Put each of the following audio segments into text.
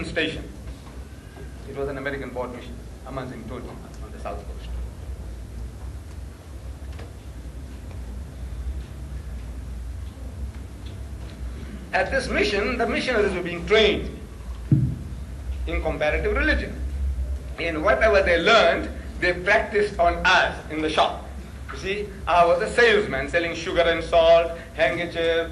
station. It was an American board mission, Amazing Tony, on the south coast. At this mission, the missionaries were being trained in comparative religion. And whatever they learned, they practiced on us in the shop. You see, I was a salesman selling sugar and salt, handkerchief,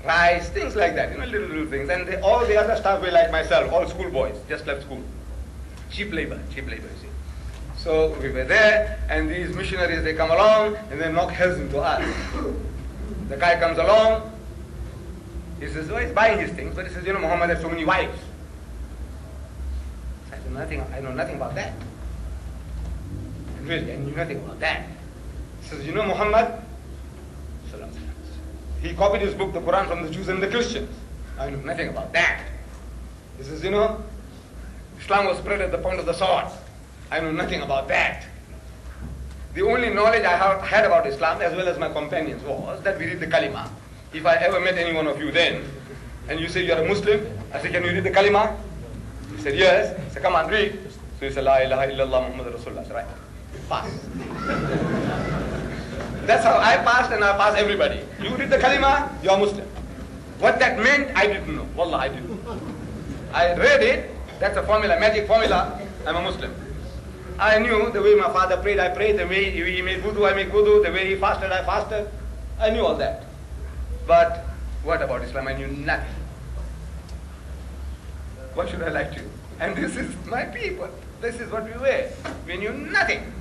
rice, things like that, little things. And all the other staff were like myself, all schoolboys, just left school. Cheap labor, you see. So we were there, and these missionaries, they come along, and they knock heads into us. The guy comes along, he says, oh, he's buying his things, but he says, Muhammad has so many wives. So I know nothing about that. Really, I knew nothing about that. He says, Muhammad, he copied his book, the Quran, from the Jews and the Christians. I know nothing about that. He says, Islam was spread at the point of the sword. I know nothing about that. The only knowledge I had about Islam, as well as my companions, was that we read the Kalima. If I ever met any one of you then, and you say you're a Muslim, I say, can you read the Kalima? He said, yes. I said, come on, read. So he said, La ilaha illallah Muhammad Rasulullah. I said, right. Pass. That's how I passed, and I passed everybody. You read the Kalima, you're Muslim. What that meant, I didn't know. Wallah, I didn't know. I read it, that's a formula, magic formula, I'm a Muslim. I knew the way my father prayed, I prayed, the way he made wudu, I make wudu, the way he fasted, I fasted. I knew all that. But what about Islam? I knew nothing. What should I lie to you? And this is my people. This is what we were. We knew nothing.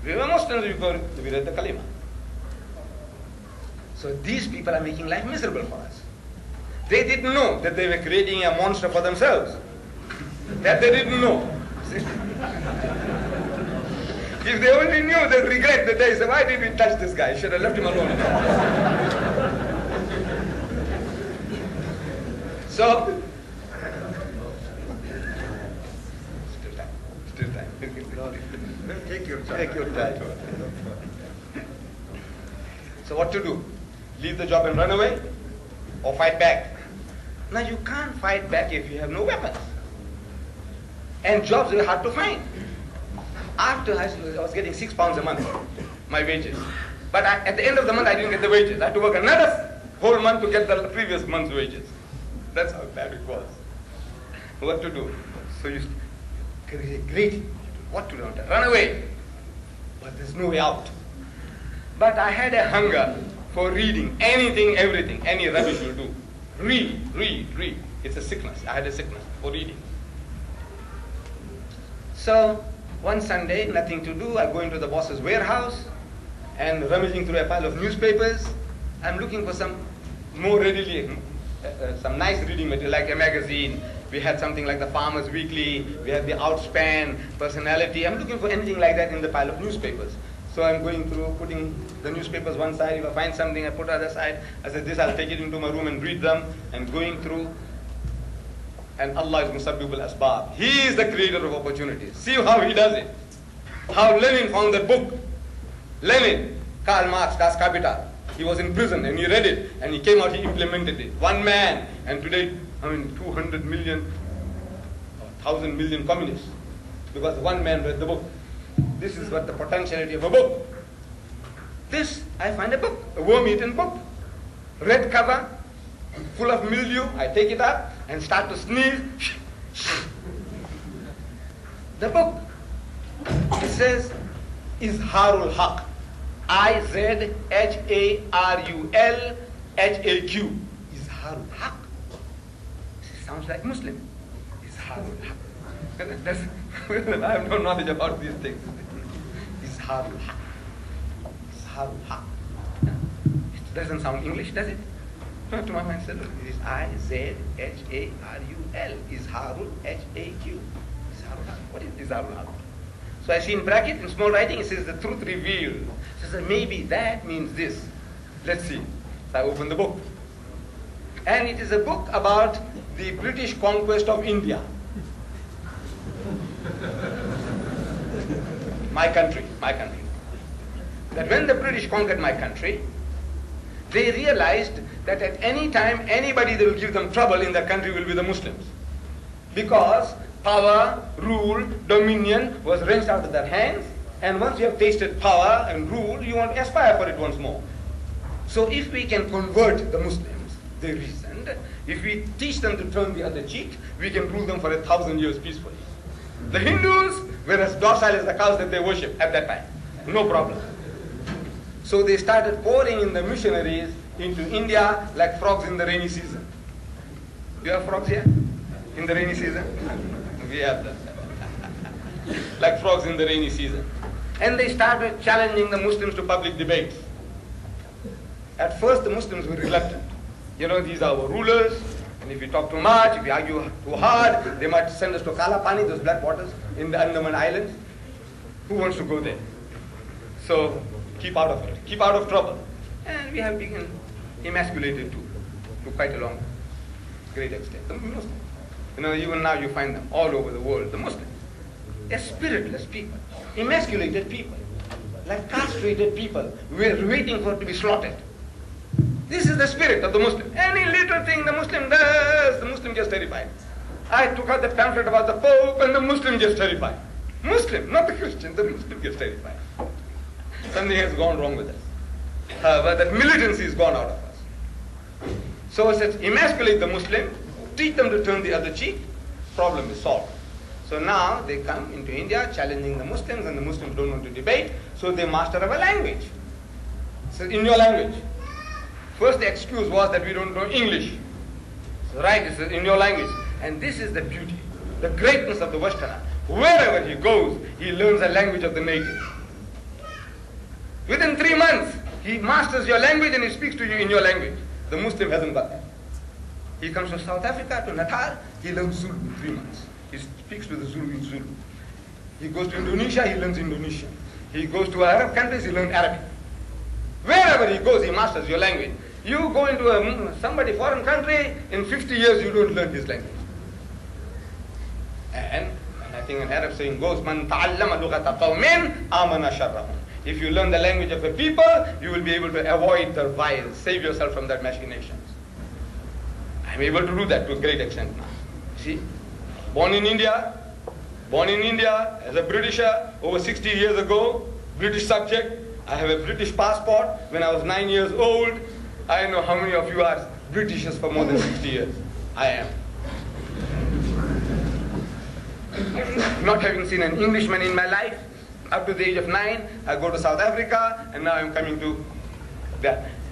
We were Muslims, we read the Kalima. So these people are making life miserable for us. They didn't know that they were creating a monster for themselves. That they didn't know. If they only knew, they'd regret the day. Say, why did we touch this guy? Should have left him alone. So, still time. Take your time. So what to do? Leave the job and run away? Or fight back? Now you can't fight back if you have no weapons. And jobs were hard to find. After high school, I was getting £6 a month, my wages. But at the end of the month, I didn't get the wages. I had to work another whole month to get the previous month's wages. That's how bad it was. What to do? So you great. What to do? Run away. But there's no way out. But I had a hunger for reading anything, everything, any rubbish will do. Read. It's a sickness. I had a sickness for reading. So one Sunday, nothing to do, I go into the boss's warehouse and rummaging through a pile of newspapers. I'm looking for some more readily, some nice reading material, like a magazine. We had something like the Farmer's Weekly, we had the Outspan, Personality. I'm looking for anything like that in the pile of newspapers. So I'm going through, putting the newspapers one side. If I find something, I put the other side. I said, this, I'll take it into my room and read them, and going through. And Allah is Musabbibul Asbab. He is the creator of opportunities. See how he does it. How Lenin found that book. Lenin, Karl Marx, Das Kapital. He was in prison and he read it and he came out, he implemented it. One man. And today, 200 million, 1,000 million communists. Because one man read the book. This is what the potentiality of a book. This, I find a book, a worm-eaten book. Red cover, full of mildew. I take it up and start to sneeze. The book, it says, Izharul Haq. Izharul Haq. Izharul Haq. It sounds like Muslim. Izharul Haq. I have no knowledge about these things. Izharul Haq. Izharul Haq. It doesn't sound English, does it? To my mind, it is Izharul. Izharul Haq. What is Izharul Haq? So I see in bracket, in small writing, it says the truth revealed. So I said, maybe that means this. Let's see. So I open the book. And it is a book about the British conquest of India. My country. That when the British conquered my country, they realized that at any time, anybody that will give them trouble in their country will be the Muslims. because power, rule, dominion was wrenched out of their hands, and once you have tasted power and rule, you want to aspire for it once more. So if we can convert the Muslims, they reasoned, if we teach them to turn the other cheek, we can rule them for 1,000 years peacefully. The Hindus were as docile as the cows that they worship at that time. No problem. So they started pouring in the missionaries into India like frogs in the rainy season. Do you have frogs here? In the rainy season? We have them. Like frogs in the rainy season. And they started challenging the Muslims to public debates. At first the Muslims were reluctant. You know, these are our rulers, and if we talk too much, if we argue too hard, they might send us to Kala Pani, those black waters in the Andaman Islands. Who wants to go there? So keep out of it. Keep out of trouble. And we have been emasculated too, to quite a long, great extent. The Muslims. You know, even now you find them all over the world, the Muslims. They're spiritless people, emasculated people, like castrated people. We're waiting for it to be slaughtered. This is the spirit of the Muslim. Any little thing the Muslim does, the Muslim gets terrified. I took out the pamphlet about the Pope and the Muslim gets terrified. Muslim, not the Christian, the Muslim gets terrified. Something has gone wrong with us. But that militancy has gone out of us. So it says, emasculate the Muslim, teach them to turn the other cheek, problem is solved. So now they come into India challenging the Muslims, and the Muslims don't want to debate, so they master our language. So in your language. First the excuse was that we don't know English. So right, it's in your language. And this is the beauty, the greatness of the Westerner. Wherever he goes, he learns the language of the native. Within 3 months, he masters your language and he speaks to you in your language. The Muslim hasn't got that. He comes to South Africa, to Natal, he learns Zulu in 3 months. He speaks to the Zulu in Zulu. He goes to Indonesia, he learns Indonesian. He goes to Arab countries, he learns Arabic. Wherever he goes, he masters your language. You go into somebody foreign country, in 50 years you don't learn his language. And I think an Arab saying goes, Man ta'allama lughata qawmin amana sharrahum. If you learn the language of a people, you will be able to avoid their vials, save yourself from their machinations. I'm able to do that to a great extent now. See? Born in India as a Britisher over 60 years ago, British subject. I have a British passport. When I was 9 years old, I know how many of you are Britishers for more than 60 years. I am. Not having seen an Englishman in my life, up to the age of 9, I go to South Africa, and now I'm coming to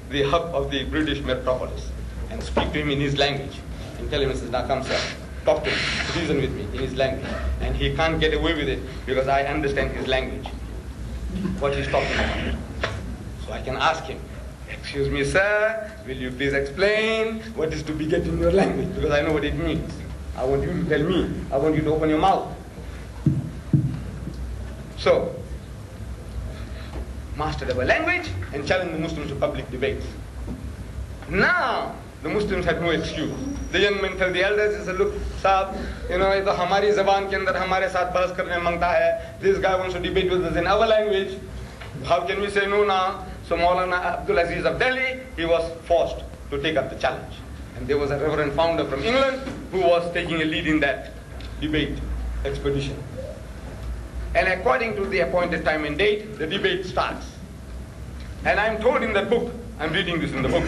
the hub of the British metropolis and speak to him in his language and tell him, he says, now come sir, talk to me, reason with me in his language. And he can't get away with it because I understand his language, what he's talking about. So I can ask him, excuse me sir, will you please explain what is to be get in your language, because I know what it means. I want you to tell me, I want you to open your mouth. So, mastered our language and challenged the Muslims to public debates. Now, the Muslims had no excuse. The young men tell the elders, they said, look, Saab, you know, ये तो हमारी ज़बान के अंदर हमारे साथ बहस करने मांगता है. This guy wants to debate with us in our language. How can we say no now? So Maulana Abdul Aziz of Delhi, he was forced to take up the challenge. And there was a reverend founder from England who was taking a lead in that debate expedition. And according to the appointed time and date, the debate starts. And I'm told in the book, I'm reading this in the book,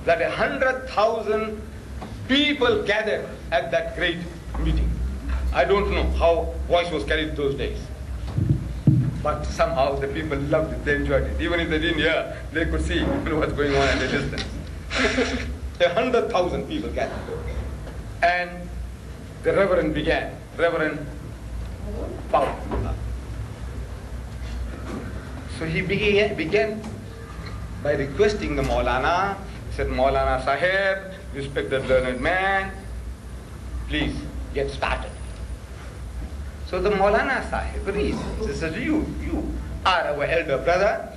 that 100,000 people gathered at that great meeting. I don't know how voice was carried those days. But somehow the people loved it, they enjoyed it. Even if they didn't hear, they could see what's going on at a distance. 100,000 people gathered. And the Reverend began, Reverend Paul. So he began by requesting the Maulana. He said, Maulana Sahib, respected learned man, please get started. So the Maulana Sahib reasons. He says, you are our elder brother.